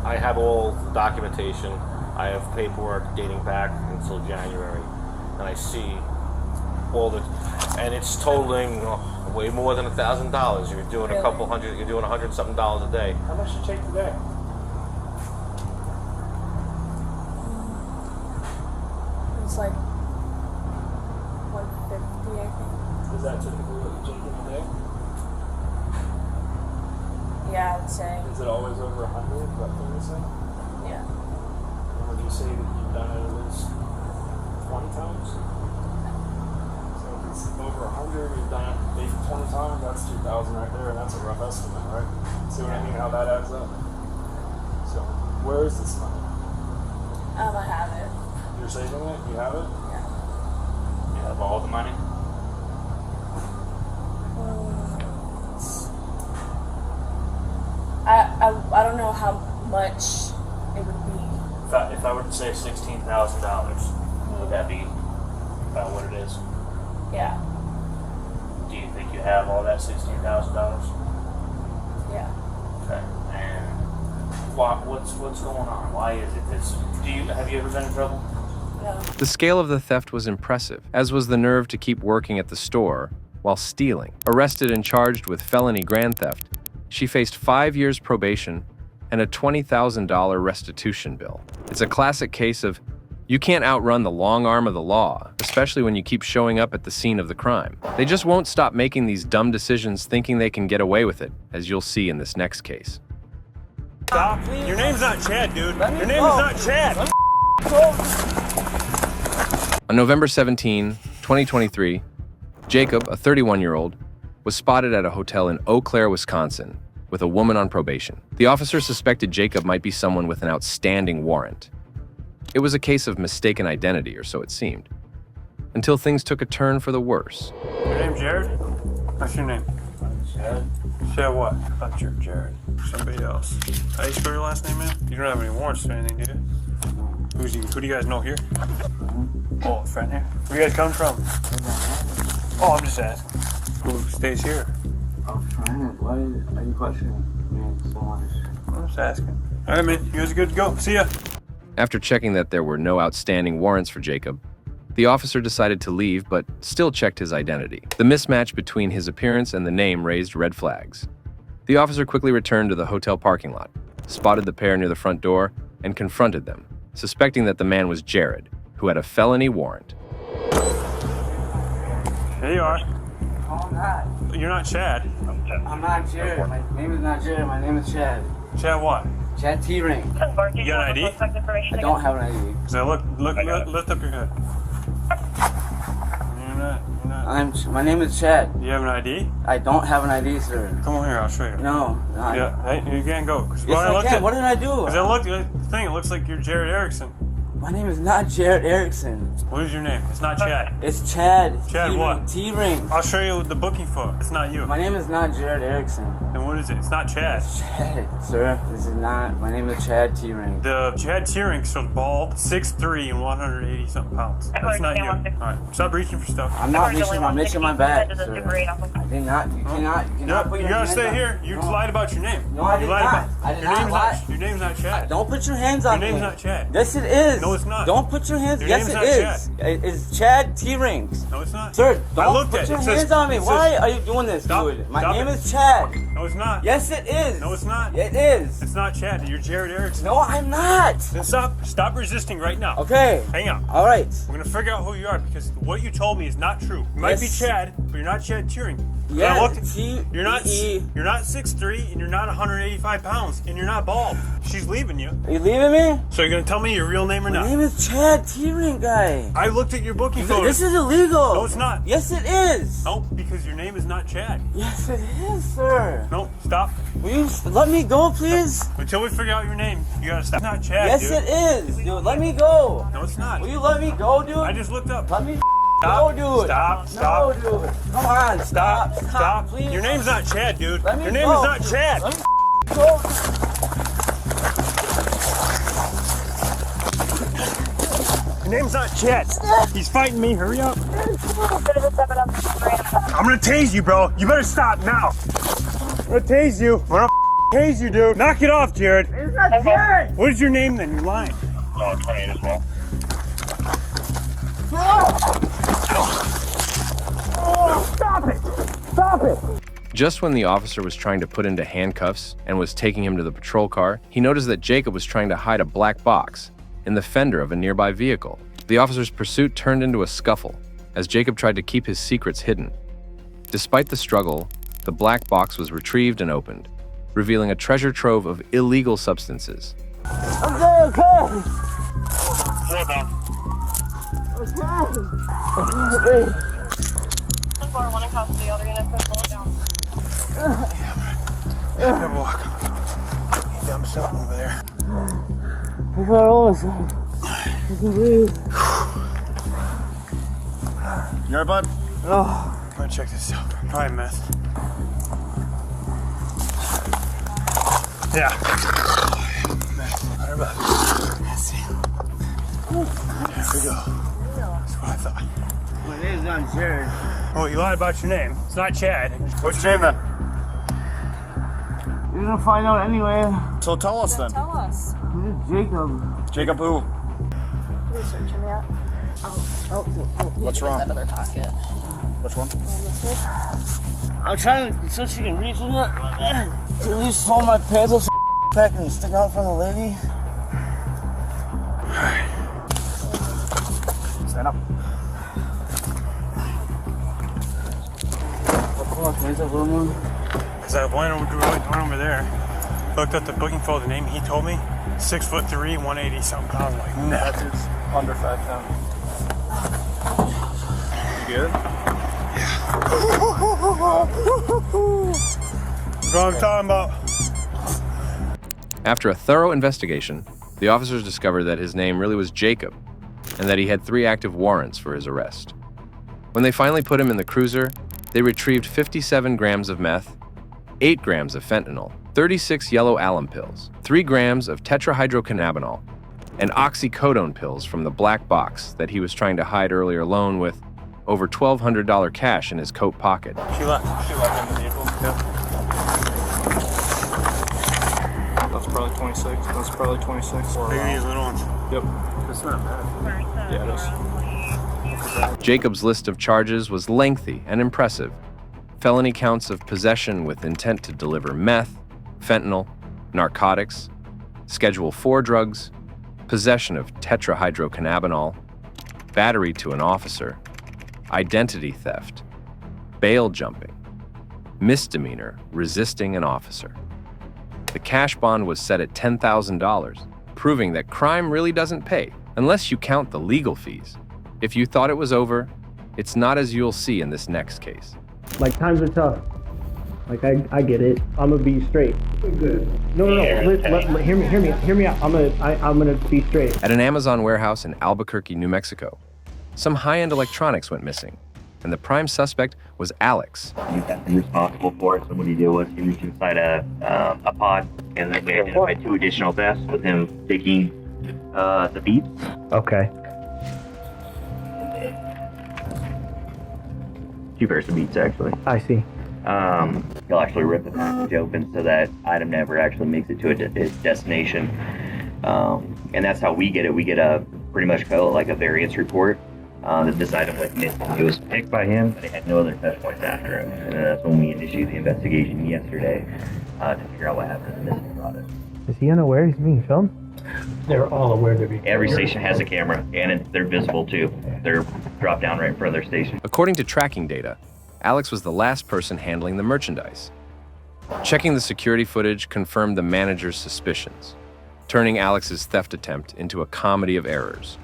I have all the documentation. I have paperwork dating back until January. And I see all the... And it's totaling way more than $1,000. You're doing a couple hundred... You're doing $100-something a day.
How much did you take today?
It's like 150, I think.
Is that typically what you take in a day?
Yeah, I would say.
Is it always over 100? Is that what you say?
Yeah.
And would you say that you've done it at least 20 times? So if
it's over 100, we've done it maybe 20 times, that's 2,000 right there, and that's a rough estimate, right? See what I mean, how that adds up? So, where is this money?
I have it.
You're saving it? You have it?
Yeah.
You have all the money?
I don't know how much it would be.
If I were to say $16,000, would that be about what it is?
Yeah.
Do you think you have all that $16,000?
Yeah.
Okay. And what's going on? Why is it this? Have you ever been in trouble?
No.
The scale of the theft was impressive, as was the nerve to keep working at the store while stealing. Arrested and charged with felony grand theft, she faced 5 years probation and a $20,000 restitution bill. It's a classic case of you can't outrun the long arm of the law, especially when you keep showing up at the scene of the crime. They just won't stop making these dumb decisions thinking they can get away with it, as you'll see in this next case.
Stop. Your name's not Chad, dude. Your name is not Chad.
On November 17, 2023, Jacob, a 31-year-old, was spotted at a hotel in Eau Claire, Wisconsin, with a woman on probation. The officer suspected Jacob might be someone with an outstanding warrant. It was a case of mistaken identity, or so it seemed, until things took a turn for the worse.
Your name Jared? What's your name? Chad. Chad what? I thought you were Jared. Somebody else. How do you spell your last name, man? You don't have any warrants or anything, do you? Who do you guys know here? Oh, a friend here. Where you guys come from? Oh, I'm just asking. Who stays here?
A friend? Why are you questioning me so much?
I'm just asking. All right, man. You guys are good to go. See ya.
After checking that there were no outstanding warrants for Jacob, the officer decided to leave but still checked his identity. The mismatch between his appearance and the name raised red flags. The officer quickly returned to the hotel parking lot, spotted the pair near the front door, and confronted them, suspecting that the man was Jared, who had a felony warrant.
Here you are.
No, I'm not.
You're not Chad.
I'm not Jared. My name is not Jared. My name is Chad.
Chad what?
Chad T-Ring.
You got an ID?
I don't have an ID.
So lift up your head. You're not.
My name is Chad.
You have an ID?
I don't have an ID, sir.
Come on here, I'll show you.
No.
Yeah, hey, you can't go.
Yes, I can. What did I do?
Because it looks like you're Jared Erickson.
My name is not Jared Erickson.
What is your name? It's not Chad.
It's Chad.
Chad what?
T-Ring.
I'll show you the booking for. It's not you.
My name is not Jared Erickson.
Then what is it? It's not Chad.
It's Chad, sir. This is not. My name is Chad T-Ring.
The Chad T-Ring, so bald, 6'3" and 180 something pounds. That's not you. Alright, stop reaching for stuff.
I'm not reaching. I'm reaching my back, sir. I did not. You cannot put your
You gotta
hands
stay
on
here. You lied about your name.
No, I did not. I did not lie.
Your name's not Chad.
Don't put your hands on me.
Your name's not Chad.
Yes, it is.
No, it's not.
Don't put your hands.
Your
Yes,
name's
it
not
is.
Chad.
It's Chad T-Rings.
No, it's not.
Sir,
I
don't
looked
put
at it.
your
It says-
hands on me.
it says-
Why are you doing this,
Stop.
dude? My
Stop
name
it.
is Chad.
No, it's not.
Yes, it is.
No, it's not.
It is.
It's not Chad. You're Jared Erickson.
No, I'm not.
Then stop resisting right now.
Okay.
Hang on.
All right.
We're gonna figure out who you are because what you told me is not true. You might be
Yes.
Chad, but you're not Chad Turing.
Yeah,
You're not 6'3" and you're not 185 pounds and you're not bald. She's leaving you.
Are you leaving me?
So you're gonna tell me your real name or
My
not?
name is Chad T-Ring, guy.
I looked at your booking photo.
This is illegal.
No, it's not.
Yes, it is.
No, because your name is not Chad.
Yes, it is, sir.
No, stop.
Will you let me go, please?
Until we figure out your name, you gotta stop. It's not Chad,
Yes,
dude.
it is. Dude, let me go.
No, it's not.
Will you let me go, dude?
I just looked up.
Let me
Stop.
go, dude.
Stop.
No, dude. Come on.
Stop.
Please.
Your name's not Chad, dude.
Let me
Your name
go.
is not Chad.
Let me go.
Your name's not Chad. He's fighting me. Hurry up. I'm gonna tase you, bro. You better stop now. I'm gonna tase you. I'm gonna tase you, dude. Knock it off, Jared.
It's not Jared.
What is your name then? You're lying.
Oh, 28 as well.
Stop it. Stop it.
Just when the officer was trying to put into handcuffs and was taking him to the patrol car, he noticed that Jacob was trying to hide a black box in the fender of a nearby vehicle. The officer's pursuit turned into a scuffle as Jacob tried to keep his secrets hidden. Despite the struggle, the black box was retrieved and opened, revealing a treasure trove of illegal substances.
Okay.
Slow down.
Okay.
10-4, one in custody, other units are slowed down.
Double walk. Dumb stuff over there.
That's what I always say.
You alright, bud?
I'm gonna check this out. Probably meth. Yeah. Meth. Right about. Let's see. There we go. That's what I thought.
My name's not Jared.
Oh, you lied about your name. It's not Chad. What's your name then?
You're gonna find out anyway.
So tell us then.
Tell us.
It's Jacob.
Jacob who?
We're searching that.
What's wrong?
That other pocket.
Which one?
I'm trying to, so she can reach in it. To at least hold my pants up back and stick out from the lady.
Stand up.
Cause I went over there, looked at the booking for the name he told me, 6'3", 180 something pounds. I'm like, nah.
That dude's under 5 pounds. You good?
That's what I'm talking about.
After a thorough investigation, the officers discovered that his name really was Jacob and that he had 3 active warrants for his arrest. When they finally put him in the cruiser, they retrieved 57 grams of meth, 8 grams of fentanyl, 36 yellow alum pills, 3 grams of tetrahydrocannabinol, and oxycodone pills from the black box that he was trying to hide earlier alone with over $1,200 cash in his coat pocket.
She left in the vehicle.
Yep. That's probably 26. That's probably 26.
Look at these little ones.
Yep. It's not bad. Yeah, it is.
Jacob's list of charges was lengthy and impressive. Felony counts of possession with intent to deliver meth, fentanyl, narcotics, Schedule 4 drugs, possession of tetrahydrocannabinol, battery to an officer, identity theft, bail jumping, misdemeanor resisting an officer. The cash bond was set at $10,000, proving that crime really doesn't pay unless you count the legal fees. If you thought it was over, it's not, as you'll see in this next case.
Like, times are tough. Like, I get it. I'm gonna be straight. Good. No. Hear me out. I'm gonna be straight.
At an Amazon warehouse in Albuquerque, New Mexico, some high-end electronics went missing, and the prime suspect was Alex.
You got them responsible for it. So what he did was he reached inside a pod, and then we identified 2 additional thefts with him taking the beats.
Okay.
2 pairs of beats, actually.
I see.
He'll actually rip the package open so that item never actually makes it to its destination. And that's how we get it. We get a pretty much like a variance report that this item went missing. It was picked by him, but it had no other touch points after him. And that's when we initiated the investigation yesterday to figure out what happened to the missing product.
Is he unaware he's being filmed?
They're all aware they're being Every station has a camera, and they're visible too. They're dropped down right in front of their station.
According to tracking data, Alex was the last person handling the merchandise. Checking the security footage confirmed the manager's suspicions, turning Alex's theft attempt into a comedy of errors.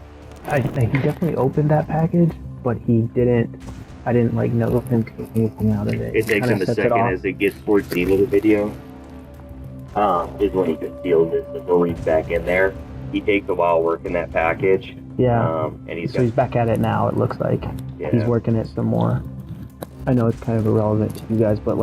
He definitely opened that package, but he didn't. I didn't know of him taking anything out of it.
It takes him a second as it gets towards the end of the video. Is when he conceals it, so he'll reach back in there. He takes a while working that package.
Yeah.
And he's
back at it now. It looks like he's working it some more. I know it's kind of irrelevant to you guys, but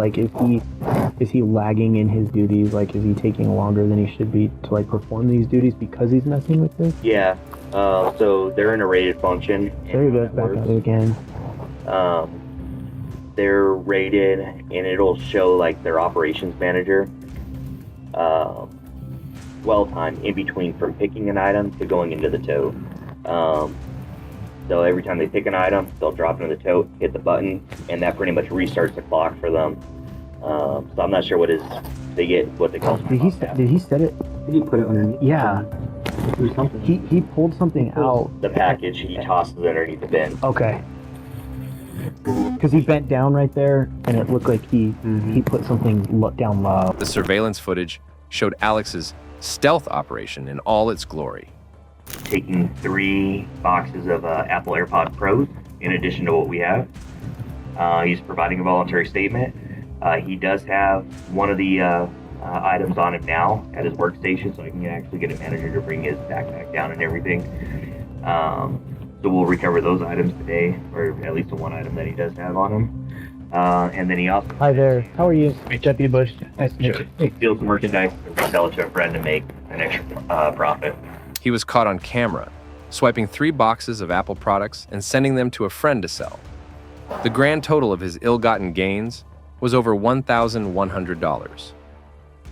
is he lagging in his duties? Like, is he taking longer than he should be to perform these duties because he's messing with this?
Yeah. So they're in a rated function.
There you go. Back at it again.
They're rated, and it'll show their operations manager. Dwell time in between from picking an item to going into the tote. So every time they pick an item, they'll drop it in the tote, hit the button, and that pretty much restarts the clock for them. So I'm not sure they get what they call.
Did he set it?
Did he put it underneath?
Yeah. He pulled something out.
The package, he tosses it underneath the bin.
Okay. Because he bent down right there, and it looked like he put something down low.
The surveillance footage showed Alex's stealth operation in all its glory.
Taking 3 boxes of Apple AirPod Pros, in addition to what we have. He's providing a voluntary statement. He does have one of the items on him now at his workstation, so I can actually get a manager to bring his backpack down and everything. So we'll recover those items today, or at least the one item that he does have on him. And then he also...
Hi there. How are you, Deputy Bush? Nice to meet you.
He steals merchandise and resell it to a friend to make an extra profit.
He was caught on camera, swiping 3 boxes of Apple products and sending them to a friend to sell. The grand total of his ill-gotten gains was over $1,100.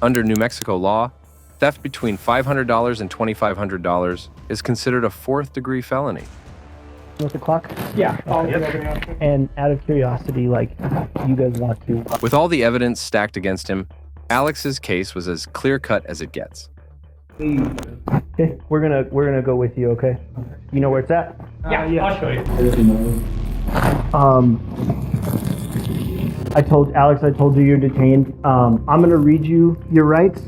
Under New Mexico law, theft between $500 and $2,500 is considered a 4th-degree felony.
With the clock? Yeah. And out of curiosity, like, you guys want to...
With all the evidence stacked against him, Alex's case was as clear-cut as it gets.
Okay, we're gonna go with you, okay? You know where it's at?
Yeah, I'll show you.
I told you you're detained. I'm gonna read you your rights.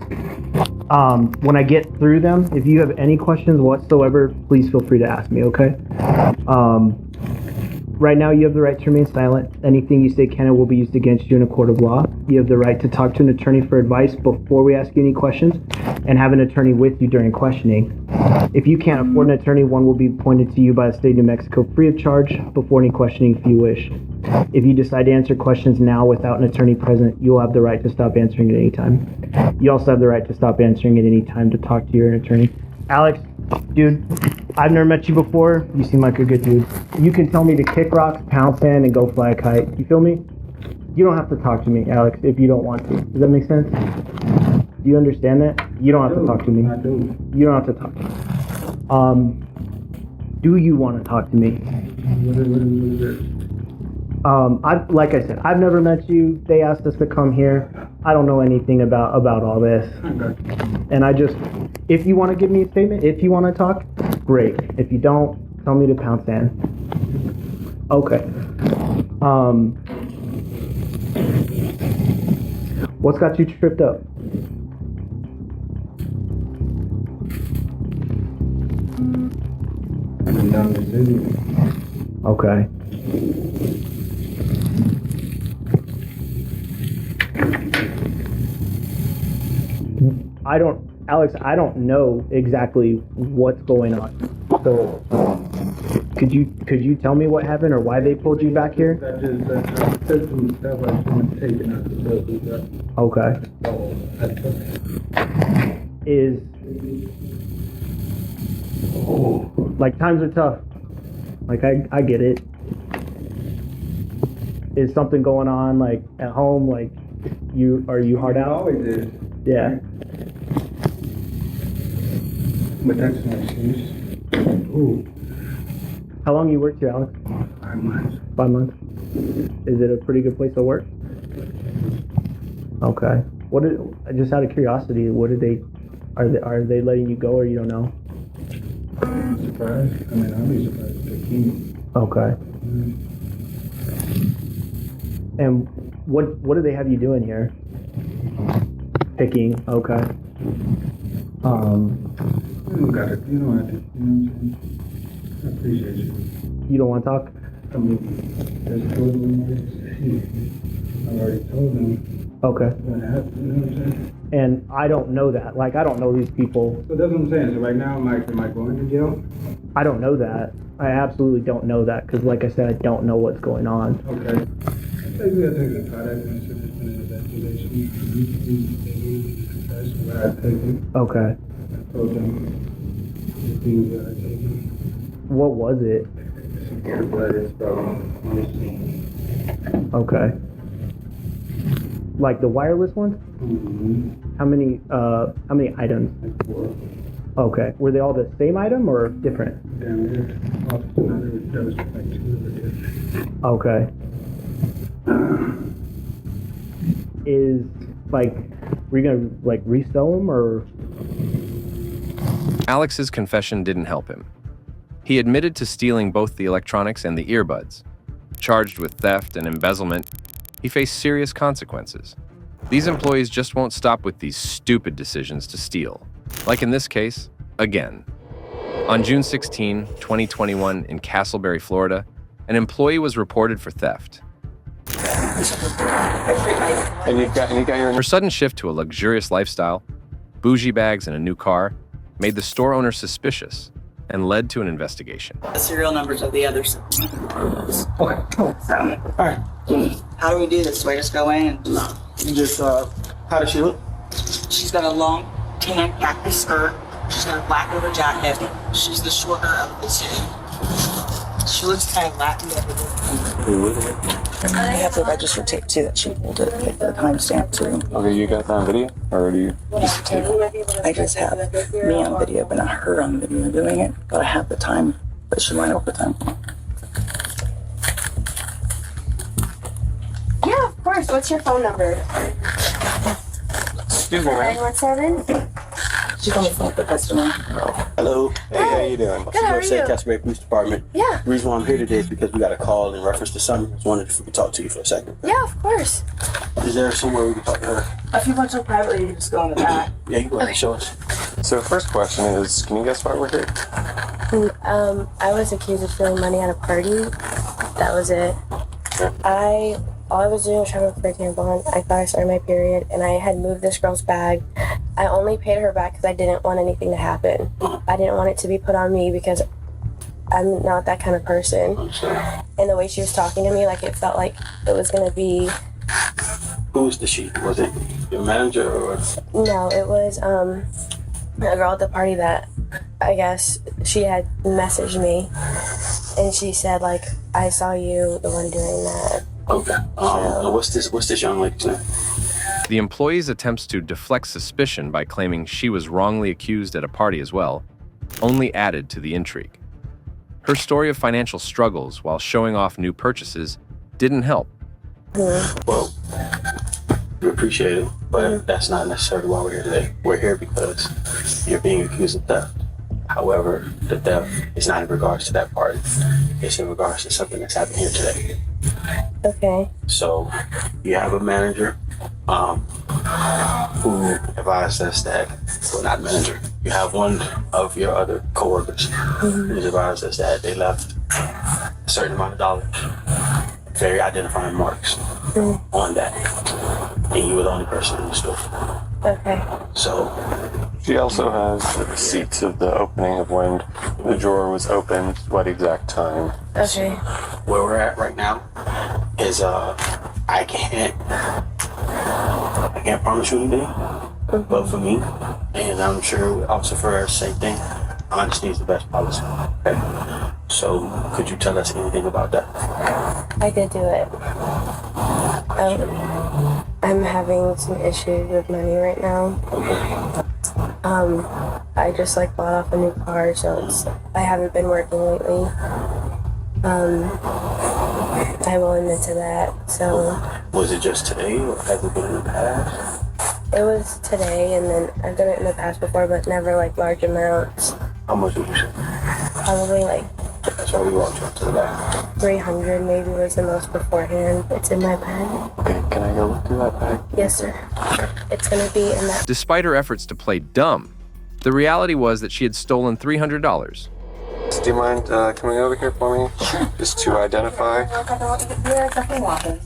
When I get through them, if you have any questions whatsoever, please feel free to ask me, okay? Right now, you have the right to remain silent. Anything you say can and will be used against you in a court of law. You have the right to talk to an attorney for advice before we ask you any questions, and have an attorney with you during questioning. If you can't afford an attorney, one will be appointed to you by the state of New Mexico free of charge before any questioning if you wish. If you decide to answer questions now without an attorney present, you'll have the right to stop answering at any time. You also have the right to stop answering at any time to talk to your attorney. Alex, dude, I've never met you before. You seem like a good dude. You can tell me to kick rocks, pound sand, and go fly a kite. You feel me? You don't have to talk to me, Alex, if you don't want to. Does that make sense? Do you understand that? You don't have to talk to me.
I do.
You don't have to talk to me. Do you want to talk to me? Like I said, I've never met you. They asked us to come here. I don't know anything about all this. And if you want to give me a statement, if you want to talk, great. If you don't, tell me to pound sand. Okay. What's got you tripped up? Okay. Alex, I don't know exactly what's going on. So, could you tell me what happened or why they pulled you back here? Okay. Like, times are tough. Like, I get it. Is something going on, like, at home? Like, are you hard out?
Always is.
Yeah.
But that's no excuse. Ooh.
How long you worked here, Alex?
5 months.
5 months. Is it a pretty good place to work? Okay. Just out of curiosity, are they letting you go or you don't know?
I'm surprised. I mean, I'll be surprised if they keep me.
Okay. And what do they have you doing here? Picking. Okay.
You don't have to, you know what I'm saying? I appreciate you.
You don't want to talk?
I mean, that's totally I already told them.
Okay.
What happened, you know what I'm saying?
And I don't know that. Like, I don't know these people.
So that's what I'm saying. So right now, am I going to jail?
I don't know that. I absolutely don't know that because, like I said, I don't know what's going on.
Okay. I think it's part of investigation. That's what I taken.
Okay.
I told them the things that I taken.
What was it?
Severe blood problem.
Okay. Like the wireless ones?
Mm-hmm.
How many items?
Like 4.
Okay. Were they all the same item or different?
Damn, there was like 2 of it.
Okay. Were you gonna like resell them or?
Alex's confession didn't help him. He admitted to stealing both the electronics and the earbuds. Charged with theft and embezzlement, he faced serious consequences. These employees just won't stop with these stupid decisions to steal. Like in this case, again. On June 16, 2021, in Castleberry, Florida, an employee was reported for theft.
And you got your.
Her sudden shift to a luxurious lifestyle, bougie bags, and a new car made the store owner suspicious and led to an investigation.
The serial numbers of the others.
Okay.
So,
All right.
how do we do this? Do I just go in and
You just, how does she look?
she's got a long tan khaki skirt. She's got a black leather jacket. She's the shorter of the two. She looks kind of Latin. I have the register tape too that she pulled it, like the timestamp too.
Okay, you got that on video, or do you just tape?
I just have me on video, but not her on video doing it. But I have the time that she lined up the time.
Yeah, of course. What's your phone number?
Excuse me, ma'am.
917?
She's on the phone with the customer.
Hello. Hey, how you doing?
Good, how are you?
Castleberry Police Department.
Yeah.
The reason why I'm here today is because we got a call in reference to something. I was wondering if we could talk to you for a second.
Yeah, of course.
Is there somewhere we can talk to her?
If you want to privately, you can just go in the back.
Yeah, you go ahead and show us.
So first question is, can you guess why we're here?
I was accused of stealing money at a party. That was it. All I was doing was trying to look for a tampon. I thought I started my period, and I had moved this girl's bag. I only paid her back because I didn't want anything to happen. I didn't want it to be put on me because I'm not that kind of person. And the way she was talking to me, like it felt like it was gonna be.
Who was the she? Was it your manager or?
No, it was a girl at the party that I guess she had messaged me, and she said like, I saw you the one doing that.
Okay. What's this young lady's name?
The employee's attempts to deflect suspicion by claiming she was wrongly accused at a party as well only added to the intrigue. Her story of financial struggles while showing off new purchases didn't help.
Well, we appreciate it, but that's not necessarily why we're here today. We're here because you're being accused of theft. However, the theft is not in regards to that party. It's in regards to something that's happened here today.
Okay.
So, you have a manager who advised us that, well, not manager, you have one of your other coworkers who's advised us that they left a certain amount of dollars, very identifying marks on that, and you were the only person in the store.
Okay.
So,
She also has the receipts of the opening of when the drawer was opened, what exact time.
Okay.
Where we're at right now is I can't promise you anything, but for me, and I'm sure also for her, same thing, honesty is the best policy. Okay. So could you tell us anything about that?
I did do it. I'm having some issues with money right now. I just like bought off a new car, so I haven't been working lately. I will admit to that. So
was it just today, or has it been in the past?
it was today, and then I've done it in the past before, but never like large amounts.
How much would you say?
Probably like
That's why we walked you up to the back.
300 maybe was the most beforehand. It's in my bag.
Okay, can I go look through that bag?
Yes, sir. It's gonna be in that.
Despite her efforts to play dumb, the reality was that she had stolen $300.
Do you mind coming over here for me? Just to identify.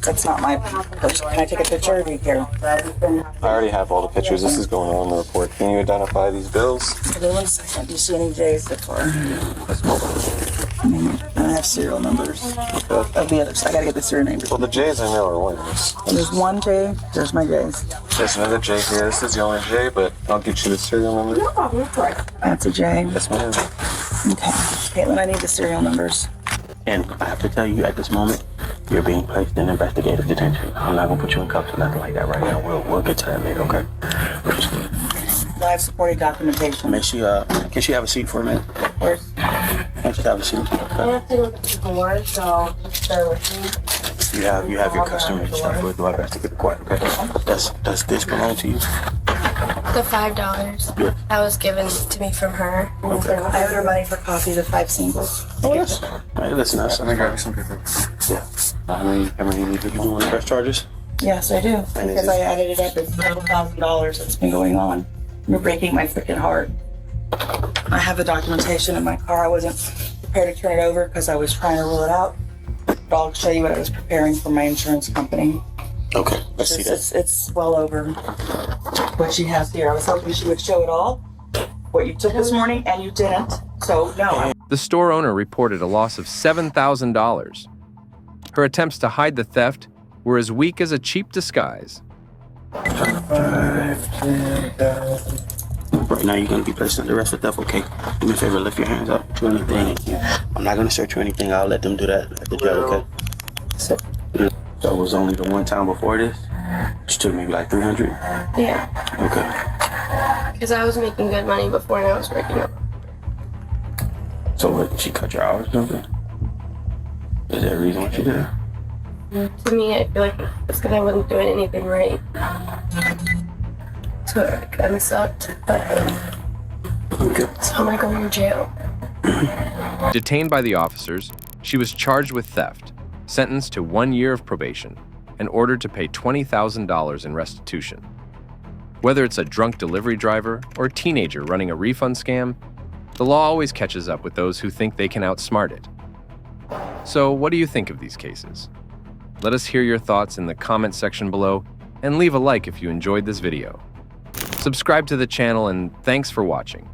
That's not my purse. Can I take a picture of you here?
I already have all the pictures. This is going on in the report. Can you identify these bills?
Okay, 1 second. Do you see any J's so far? And I have serial numbers of the others. I gotta get the serial numbers.
Well, the J's I know are winners.
And there's one J. There's my J's.
There's another J here. This is the only J, but I'll get you the serial number.
That's a J.
Yes, ma'am.
Okay. Caitlin, I need the serial numbers.
And I have to tell you, at this moment, you're being placed in investigative detention. I'm not gonna put you in cuffs or nothing like that right now. We'll get to that later, okay?
Live supporting documentation.
May she, can she have a seat for a minute?
Of course.
Can she have a seat?
I have to look at the board, so just bear with me.
You have your customary stuff. We'll do our best to keep it quiet, okay? Does this belong to you?
The $5 that was given to me from her.
Okay.
I owed her money for coffee, the 5 singles.
Oh, yes. Hey, listen, let me grab you some paper. Yeah. How many you need to do? You want to press charges?
Yes, I do. Because I added it up. It's $12,000 that's been going on. You're breaking my freaking heart. I have the documentation in my car. I wasn't prepared to turn it over because I was trying to rule it out. I'll show you what I was preparing for my insurance company.
Okay, let's see that.
It's well over what she has here. I was hoping she would show it all, what you took this morning, and you didn't. So, no.
The store owner reported a loss of $7,000. Her attempts to hide the theft were as weak as a cheap disguise.
Right now, you're going to be placed under arrest for theft, okay? Do me a favor, lift your hands up. Do anything. I'm not going to search you or anything. I'll let them do that at the jail, okay? So it was only the one time before this? She took maybe like 300?
Yeah.
Okay.
Because I was making good money before and I was working up.
So what, she cut your hours or something? Is there a reason why she did it?
To me, I feel like it's because I wasn't doing anything right. So it kind of sucked. But, so I'm gonna go to jail.
Detained by the officers, she was charged with theft, sentenced to 1 year of probation, and ordered to pay $20,000 in restitution. Whether it's a drunk delivery driver or a teenager running a refund scam, the law always catches up with those who think they can outsmart it. So what do you think of these cases? Let us hear your thoughts in the comment section below, and leave a like if you enjoyed this video. Subscribe to the channel, and thanks for watching.